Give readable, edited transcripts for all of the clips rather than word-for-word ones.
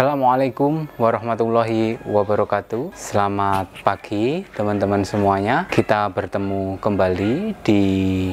Assalamualaikum warahmatullahi wabarakatuh. Selamat pagi teman-teman semuanya. Kita bertemu kembali di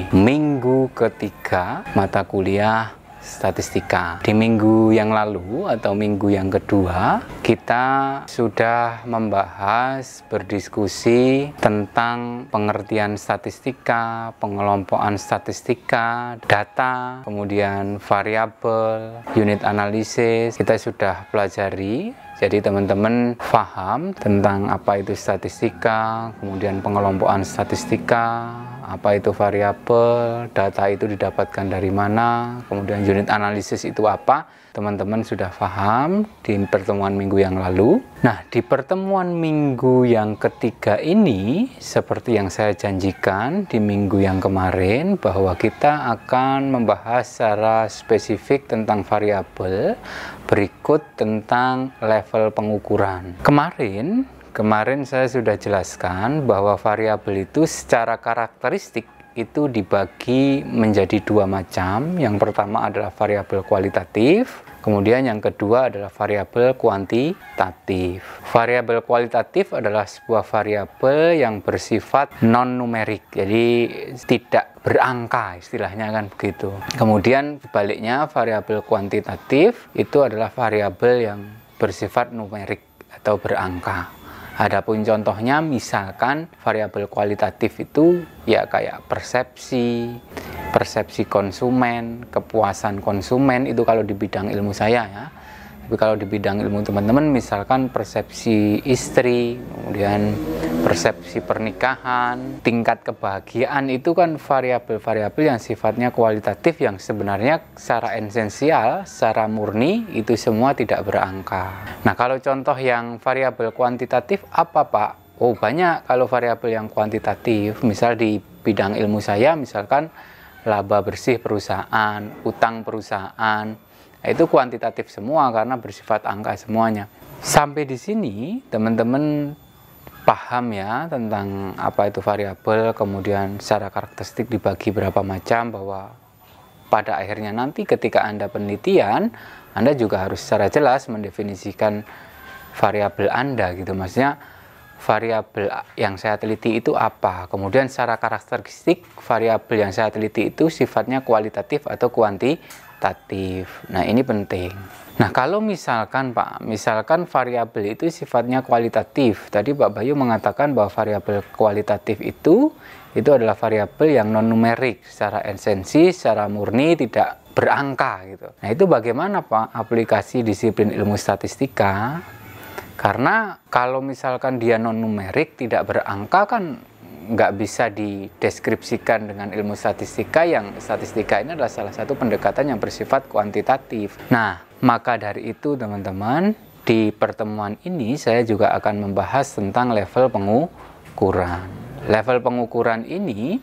minggu ketiga mata kuliah statistika. Di minggu yang lalu atau minggu yang kedua, kita sudah membahas, berdiskusi tentang pengertian statistika, pengelompokan statistika, data, kemudian variabel, unit analisis. Kita sudah pelajari. Jadi teman-teman paham tentang apa itu statistika, kemudian pengelompokan statistika, apa itu variabel, data itu didapatkan dari mana, kemudian unit analisis itu apa. Teman-teman sudah paham di pertemuan minggu yang lalu. Nah, di pertemuan minggu yang ketiga ini, seperti yang saya janjikan di minggu yang kemarin, bahwa kita akan membahas secara spesifik tentang variabel, berikut tentang level pengukuran. Kemarin saya sudah jelaskan bahwa variabel itu secara karakteristik itu dibagi menjadi dua macam. Yang pertama adalah variabel kualitatif, kemudian yang kedua adalah variabel kuantitatif. Variabel kualitatif adalah sebuah variabel yang bersifat non-numerik, jadi tidak berangka, istilahnya kan begitu. Kemudian sebaliknya, variabel kuantitatif itu adalah variabel yang bersifat numerik atau berangka. Adapun contohnya, misalkan variabel kualitatif itu ya kayak persepsi konsumen, kepuasan konsumen, itu kalau di bidang ilmu saya ya. Tapi kalau di bidang ilmu teman-teman, misalkan persepsi istri, kemudian persepsi pernikahan, tingkat kebahagiaan, itu kan variabel-variabel yang sifatnya kualitatif, yang sebenarnya secara esensial, secara murni, itu semua tidak berangka. Nah, kalau contoh yang variabel kuantitatif apa, Pak? Oh, banyak kalau variabel yang kuantitatif. Misal di bidang ilmu saya, misalkan laba bersih perusahaan, utang perusahaan, itu kuantitatif semua karena bersifat angka semuanya. Sampai di sini teman-teman paham ya tentang apa itu variabel, kemudian secara karakteristik dibagi berapa macam, bahwa pada akhirnya nanti ketika Anda penelitian, Anda juga harus secara jelas mendefinisikan variabel Anda gitu. Maksudnya variabel yang saya teliti itu apa, kemudian secara karakteristik variabel yang saya teliti itu sifatnya kualitatif atau kuantitatif. Nah, ini penting. Nah, kalau misalkan Pak, misalkan variabel itu sifatnya kualitatif, tadi Pak Bayu mengatakan bahwa variabel kualitatif itu adalah variabel yang non numerik, secara esensi, secara murni, tidak berangka gitu. Nah, itu bagaimana Pak aplikasi disiplin ilmu statistika? Karena kalau misalkan dia non numerik, tidak berangka, kan nggak bisa dideskripsikan dengan ilmu statistika, yang statistika ini adalah salah satu pendekatan yang bersifat kuantitatif. Nah, maka dari itu teman-teman, di pertemuan ini saya juga akan membahas tentang level pengukuran. Level pengukuran ini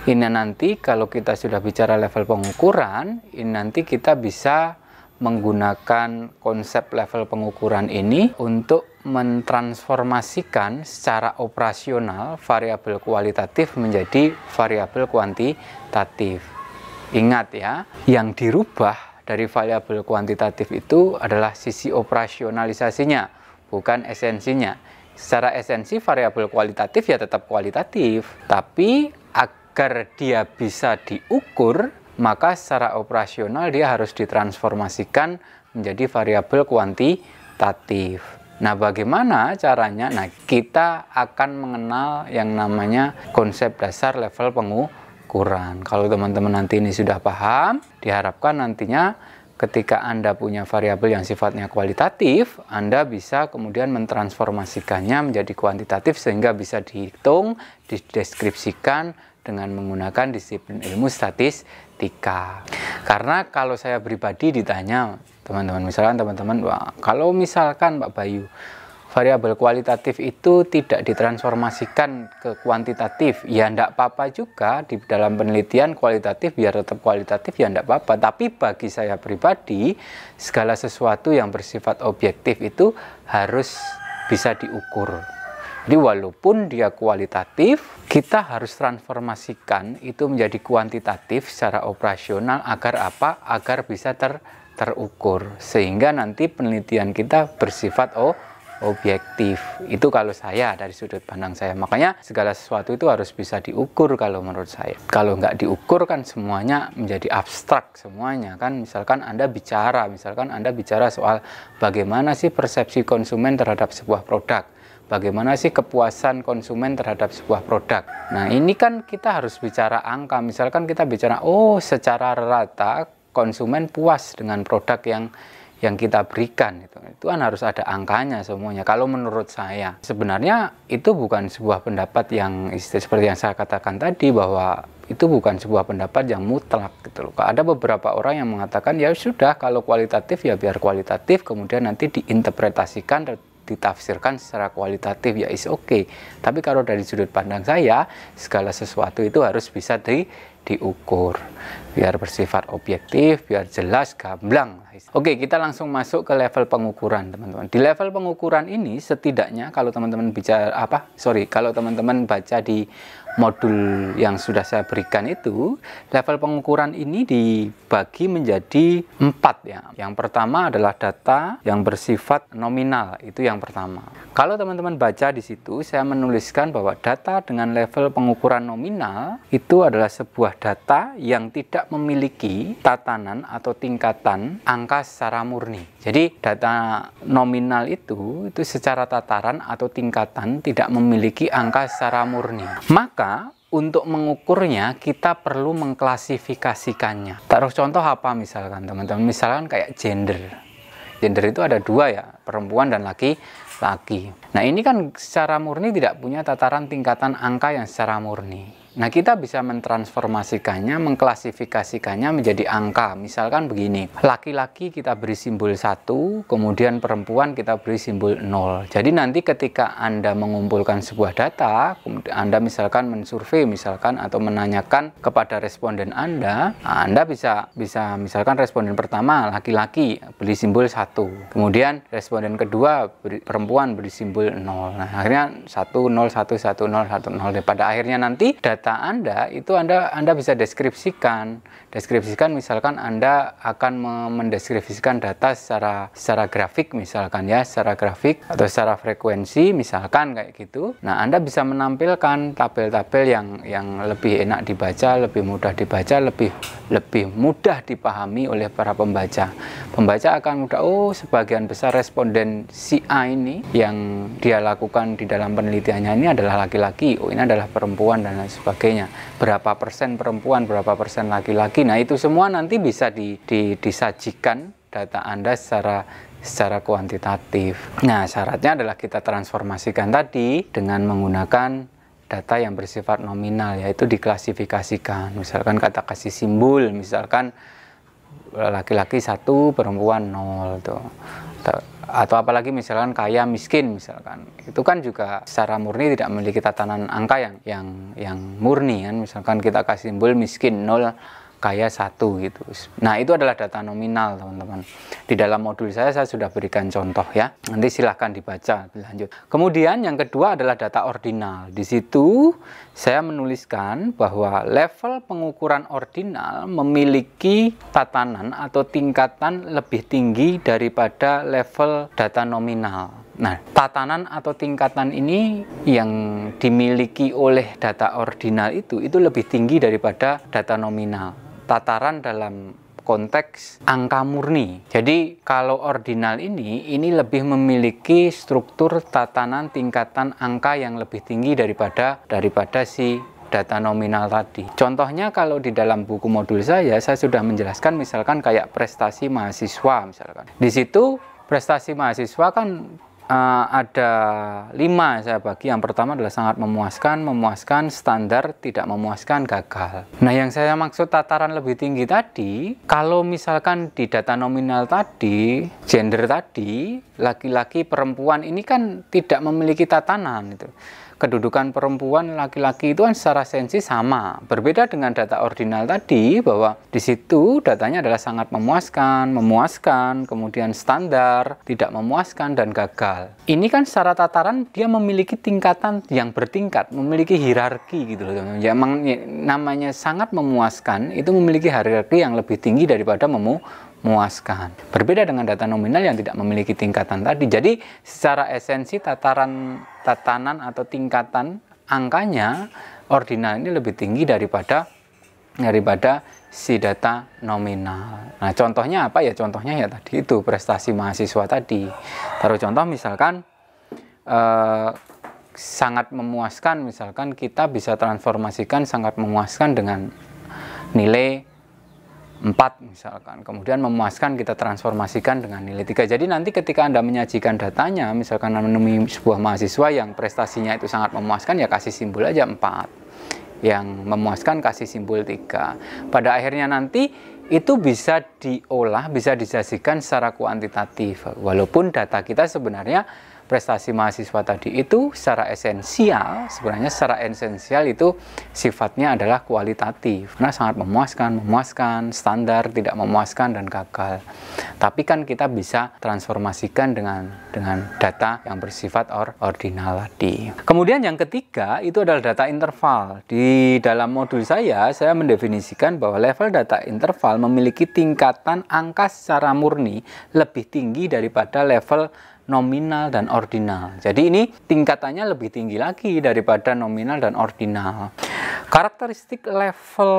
nanti kalau kita sudah bicara level pengukuran, ini nanti kita bisa menggunakan konsep level pengukuran ini untuk mentransformasikan secara operasional variabel kualitatif menjadi variabel kuantitatif. Ingat ya, yang dirubah dari variabel kuantitatif itu adalah sisi operasionalisasinya, bukan esensinya. Secara esensi variabel kualitatif ya tetap kualitatif, tapi agar dia bisa diukur, maka secara operasional dia harus ditransformasikan menjadi variabel kuantitatif. Nah, bagaimana caranya? Nah, kita akan mengenal yang namanya konsep dasar level pengukuran. Kalau teman-teman nanti ini sudah paham, diharapkan nantinya ketika Anda punya variabel yang sifatnya kualitatif, Anda bisa kemudian mentransformasikannya menjadi kuantitatif sehingga bisa dihitung, dideskripsikan dengan menggunakan disiplin ilmu statistika. Karena kalau saya pribadi ditanya, teman-teman, misalkan teman-teman, kalau misalkan Pak Bayu, variabel kualitatif itu tidak ditransformasikan ke kuantitatif, ya enggak apa-apa juga. Di dalam penelitian kualitatif biar tetap kualitatif, ya enggak apa-apa. Tapi bagi saya pribadi, segala sesuatu yang bersifat objektif itu harus bisa diukur. Jadi walaupun dia kualitatif, kita harus transformasikan itu menjadi kuantitatif secara operasional agar apa? Agar bisa terukur, sehingga nanti penelitian kita bersifat objektif. Itu kalau saya, dari sudut pandang saya. Makanya segala sesuatu itu harus bisa diukur kalau menurut saya. Kalau nggak diukur kan semuanya menjadi abstrak semuanya kan. Misalkan Anda bicara soal bagaimana sih persepsi konsumen terhadap sebuah produk, bagaimana sih kepuasan konsumen terhadap sebuah produk. Nah ini kan kita harus bicara angka. Misalkan kita bicara secara rata konsumen puas dengan produk yang kita berikan, itu kan harus ada angkanya semuanya. Kalau menurut saya sebenarnya itu bukan sebuah pendapat yang seperti yang saya katakan tadi, bahwa itu bukan sebuah pendapat yang mutlak gitu loh. Ada beberapa orang yang mengatakan ya sudah, kalau kualitatif ya biar kualitatif, kemudian nanti diinterpretasikan, ditafsirkan secara kualitatif, ya is oke. Tapi kalau dari sudut pandang saya, segala sesuatu itu harus bisa diukur biar bersifat objektif, biar jelas, gamblang. Oke, kita langsung masuk ke level pengukuran, teman-teman. Di level pengukuran ini setidaknya kalau teman-teman kalau teman-teman baca di modul yang sudah saya berikan itu, level pengukuran ini dibagi menjadi 4 ya. Yang pertama adalah data yang bersifat nominal, itu yang pertama. Kalau teman-teman baca di situ, saya menuliskan bahwa data dengan level pengukuran nominal itu adalah sebuah data yang tidak memiliki tatanan atau tingkatan angka secara murni. Jadi data nominal itu secara tataran atau tingkatan tidak memiliki angka secara murni. Maka untuk mengukurnya kita perlu mengklasifikasikannya. Taruh contoh apa misalkan teman-teman? Misalkan kayak gender. Gender itu ada 2 ya, perempuan dan laki-laki. Nah ini kan secara murni tidak punya tataran tingkatan angka yang secara murni. Nah kita bisa mentransformasikannya, mengklasifikasikannya menjadi angka. Misalkan begini, laki-laki kita beri simbol 1, kemudian perempuan kita beri simbol 0. Jadi nanti ketika Anda mengumpulkan sebuah data, Anda misalkan mensurvei misalkan atau menanyakan kepada responden Anda bisa misalkan responden pertama laki-laki beri simbol 1, kemudian responden kedua perempuan beri simbol 0. Nah akhirnya 1 0 1 1 0 1 0. Pada akhirnya nanti data Anda itu Anda bisa deskripsikan misalkan Anda akan mendeskripsikan data secara grafik misalkan ya, secara grafik atau secara frekuensi misalkan kayak gitu. Nah Anda bisa menampilkan tabel-tabel yang lebih enak dibaca, lebih mudah dibaca, lebih mudah dipahami oleh para pembaca. Pembaca akan mudah, sebagian besar responden si A ini yang dia lakukan di dalam penelitiannya ini adalah laki-laki, ini adalah perempuan dan lain sebagainya. Berapa persen perempuan, berapa persen laki-laki. Nah itu semua nanti bisa disajikan data Anda secara kuantitatif. Nah syaratnya adalah kita transformasikan tadi dengan menggunakan data yang bersifat nominal, yaitu diklasifikasikan. Misalkan kata kasih simbol, misalkan laki-laki 1, perempuan 0 tuh. Atau apalagi misalkan kaya miskin misalkan, itu kan juga secara murni tidak memiliki tatanan angka yang murni kan. Misalkan kita kasih simbol miskin 0, kaya 1 gitu. Nah itu adalah data nominal teman-teman. Di dalam modul saya sudah berikan contoh ya, nanti silahkan dibaca lanjut. Kemudian yang kedua adalah data ordinal. Di situ saya menuliskan bahwa level pengukuran ordinal memiliki tatanan atau tingkatan lebih tinggi daripada level data nominal. Nah, tatanan atau tingkatan ini yang dimiliki oleh data ordinal itu lebih tinggi daripada data nominal. Tataran dalam konteks angka murni. Jadi kalau ordinal ini lebih memiliki struktur tatanan tingkatan angka yang lebih tinggi daripada si data nominal tadi. Contohnya kalau di dalam buku modul saya sudah menjelaskan misalkan kayak prestasi mahasiswa misalkan. Di situ prestasi mahasiswa kan ada 5 saya bagi. Yang pertama adalah sangat memuaskan, standar, tidak memuaskan, gagal. Nah yang saya maksud tataran lebih tinggi tadi, kalau misalkan di data nominal tadi, gender tadi, laki-laki, perempuan ini kan tidak memiliki tatanan itu. Kedudukan perempuan laki-laki itu kan secara sensi sama. Berbeda dengan data ordinal tadi, bahwa di situ datanya adalah sangat memuaskan, kemudian standar, tidak memuaskan, dan gagal. Ini kan secara tataran dia memiliki tingkatan yang bertingkat, memiliki hierarki gitu loh. Yang namanya sangat memuaskan itu memiliki hierarki yang lebih tinggi daripada memuaskan. Berbeda dengan data nominal yang tidak memiliki tingkatan tadi. Jadi secara esensi tatanan atau tingkatan angkanya ordinal ini lebih tinggi daripada si data nominal. Nah, contohnya apa ya? Contohnya ya tadi itu prestasi mahasiswa tadi. Taruh contoh misalkan sangat memuaskan, misalkan kita bisa transformasikan sangat memuaskan dengan nilai 4 misalkan. Kemudian memuaskan kita transformasikan dengan nilai 3. Jadi nanti ketika Anda menyajikan datanya, misalkan menemui sebuah mahasiswa yang prestasinya itu sangat memuaskan, ya kasih simbol aja 4. Yang memuaskan kasih simbol 3. Pada akhirnya nanti itu bisa diolah, bisa disajikan secara kuantitatif. Walaupun data kita sebenarnya prestasi mahasiswa tadi itu secara esensial, sebenarnya secara esensial itu sifatnya adalah kualitatif. Karena sangat memuaskan, standar, tidak memuaskan, dan gagal. Tapi kan kita bisa transformasikan dengan data yang bersifat ordinal tadi. Kemudian yang ketiga itu adalah data interval. Di dalam modul saya mendefinisikan bahwa level data interval memiliki tingkatan angka secara murni lebih tinggi daripada level nominal dan ordinal. Jadi ini tingkatannya lebih tinggi lagi daripada nominal dan ordinal. Karakteristik level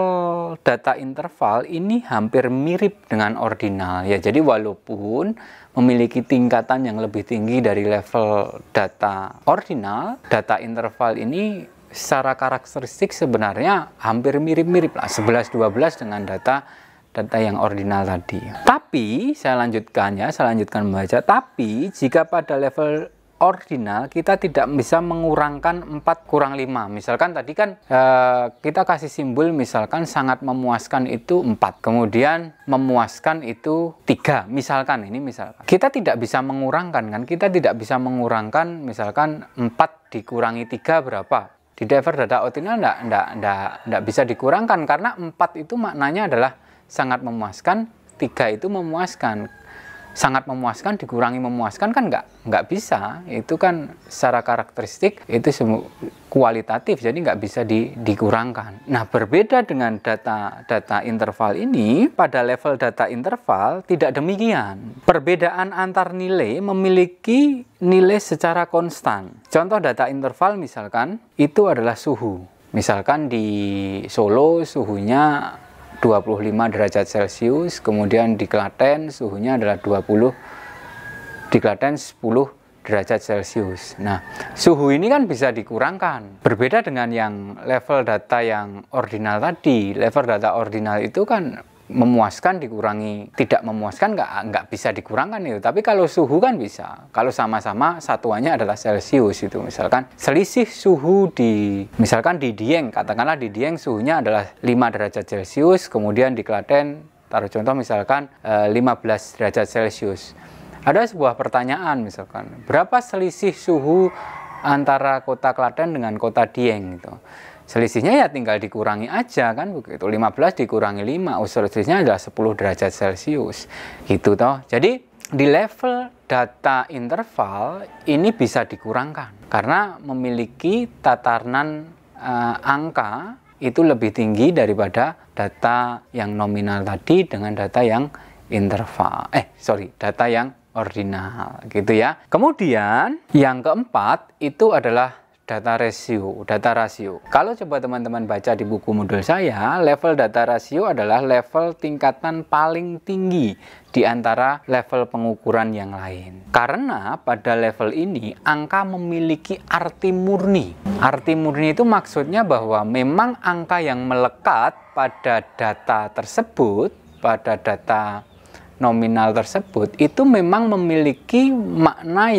data interval ini hampir mirip dengan ordinal. Ya, jadi walaupun memiliki tingkatan yang lebih tinggi dari level data ordinal, data interval ini secara karakteristik sebenarnya hampir mirip-mirip lah, 11-12 dengan data yang ordinal tadi. Tapi saya lanjutkan membaca. Tapi jika pada level ordinal kita tidak bisa mengurangkan 4 kurang 5. Misalkan tadi kan kita kasih simbol misalkan sangat memuaskan itu 4. Kemudian memuaskan itu 3. Misalkan. Kita tidak bisa mengurangkan kan. Kita tidak bisa mengurangkan misalkan 4 dikurangi 3 berapa. Di level data ordinal enggak bisa dikurangkan karena 4 itu maknanya adalah sangat memuaskan, 3 itu memuaskan. Sangat memuaskan dikurangi memuaskan kan nggak bisa. Itu kan secara karakteristik itu kualitatif, jadi nggak bisa dikurangkan. Nah, berbeda dengan data interval ini, pada level data interval tidak demikian. Perbedaan antar nilai memiliki nilai secara konstan. Contoh data interval misalkan itu adalah suhu. Misalkan di Solo suhunya 25 derajat Celcius, kemudian di Klaten suhunya adalah 10 derajat Celcius. Nah, suhu ini kan bisa dikurangkan. Berbeda dengan yang level data yang ordinal tadi. Level data ordinal itu kan memuaskan dikurangi tidak memuaskan nggak bisa dikurangkan itu. Tapi kalau suhu kan bisa. Kalau sama-sama satuannya adalah Celcius itu misalkan selisih suhu misalkan di Dieng, katakanlah di Dieng suhunya adalah 5 derajat Celcius, kemudian di Klaten taruh contoh misalkan 15 derajat Celcius. Ada sebuah pertanyaan misalkan, berapa selisih suhu antara kota Klaten dengan kota Dieng gitu. Selisihnya ya tinggal dikurangi aja kan begitu. 15 dikurangi 5, selisihnya adalah 10 derajat Celcius. Gitu toh. Jadi di level data interval ini bisa dikurangkan karena memiliki tatanan angka itu lebih tinggi daripada data yang nominal tadi dengan data yang interval. Data yang ordinal gitu ya. Kemudian yang keempat itu adalah data rasio. Kalau coba teman-teman baca di buku modul saya, level data rasio adalah level tingkatan paling tinggi di antara level pengukuran yang lain. Karena pada level ini angka memiliki arti murni. Arti murni itu maksudnya bahwa memang angka yang melekat pada data tersebut, pada data nominal tersebut itu memang memiliki makna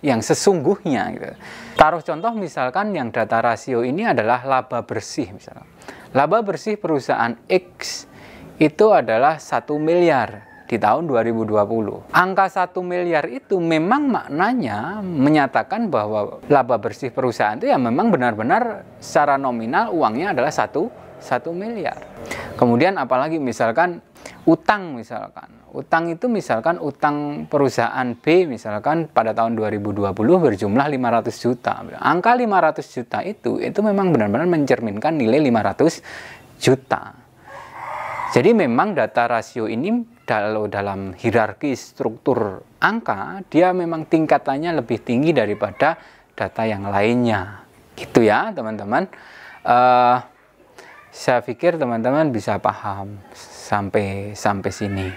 yang sesungguhnya gitu. Taruh contoh misalkan yang data rasio ini adalah laba bersih misalnya. Laba bersih perusahaan X itu adalah 1 miliar di tahun 2020. Angka 1 miliar itu memang maknanya menyatakan bahwa laba bersih perusahaan itu ya memang benar-benar secara nominal uangnya adalah 1 miliar. Kemudian apalagi misalkan utang misalkan. Utang itu misalkan utang perusahaan B misalkan pada tahun 2020 berjumlah 500 juta. Angka 500 juta itu memang benar-benar mencerminkan nilai 500 juta. Jadi memang data rasio ini dalam hierarki struktur angka, dia memang tingkatannya lebih tinggi daripada data yang lainnya. Gitu ya teman-teman. Saya pikir teman-teman bisa paham sampai sini.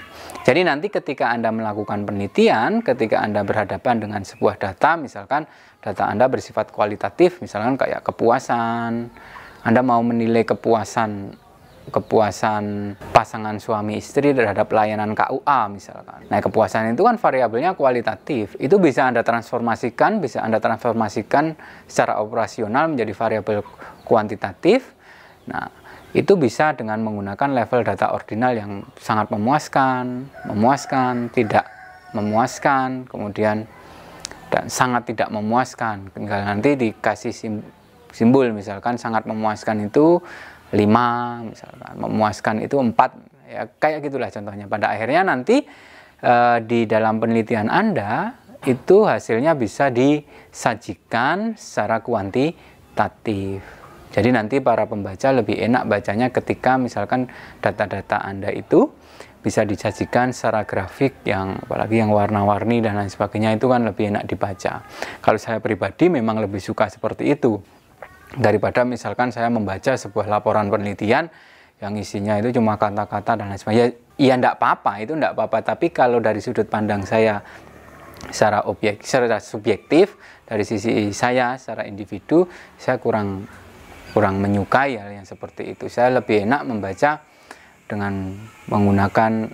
Jadi nanti ketika Anda melakukan penelitian, ketika Anda berhadapan dengan sebuah data, misalkan data Anda bersifat kualitatif, misalkan kayak kepuasan, Anda mau menilai kepuasan pasangan suami istri terhadap layanan KUA misalkan. Nah, kepuasan itu kan variabelnya kualitatif. Itu bisa Anda transformasikan secara operasional menjadi variabel kuantitatif. Nah, itu bisa dengan menggunakan level data ordinal yang sangat memuaskan, tidak memuaskan, kemudian dan sangat tidak memuaskan. Tinggal nanti dikasih simbol, misalkan sangat memuaskan itu 5, misalkan memuaskan itu 4, ya kayak gitulah contohnya. Pada akhirnya nanti di dalam penelitian Anda itu hasilnya bisa disajikan secara kuantitatif. Jadi nanti para pembaca lebih enak bacanya ketika misalkan data-data Anda itu bisa disajikan secara grafik, yang apalagi yang warna-warni dan lain sebagainya, itu kan lebih enak dibaca. Kalau saya pribadi memang lebih suka seperti itu daripada misalkan saya membaca sebuah laporan penelitian yang isinya itu cuma kata-kata dan lain sebagainya. Ya enggak apa-apa, itu enggak apa-apa, tapi kalau dari sudut pandang saya secara subjektif, dari sisi saya secara individu, saya kurang menyukai hal yang seperti itu. Saya lebih enak membaca dengan menggunakan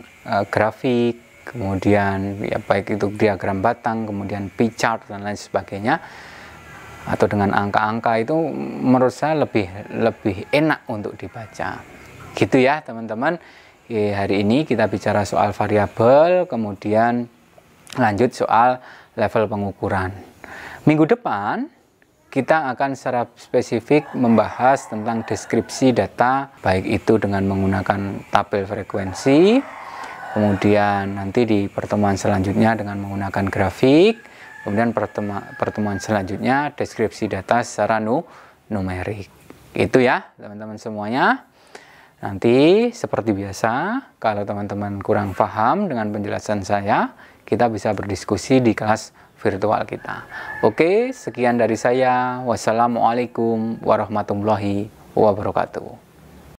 grafik, kemudian ya baik itu diagram batang, kemudian pie chart dan lain sebagainya, atau dengan angka-angka. Itu menurut saya lebih enak untuk dibaca. Gitu ya teman-teman. Hari ini kita bicara soal variabel, kemudian lanjut soal level pengukuran. Minggu depan kita akan secara spesifik membahas tentang deskripsi data, baik itu dengan menggunakan tabel frekuensi, kemudian nanti di pertemuan selanjutnya dengan menggunakan grafik, kemudian pertemuan selanjutnya deskripsi data secara numerik. Itu ya teman-teman semuanya. Nanti seperti biasa, kalau teman-teman kurang paham dengan penjelasan saya, kita bisa berdiskusi di kelas virtual kita. Oke, sekian dari saya. Wassalamualaikum warahmatullahi wabarakatuh.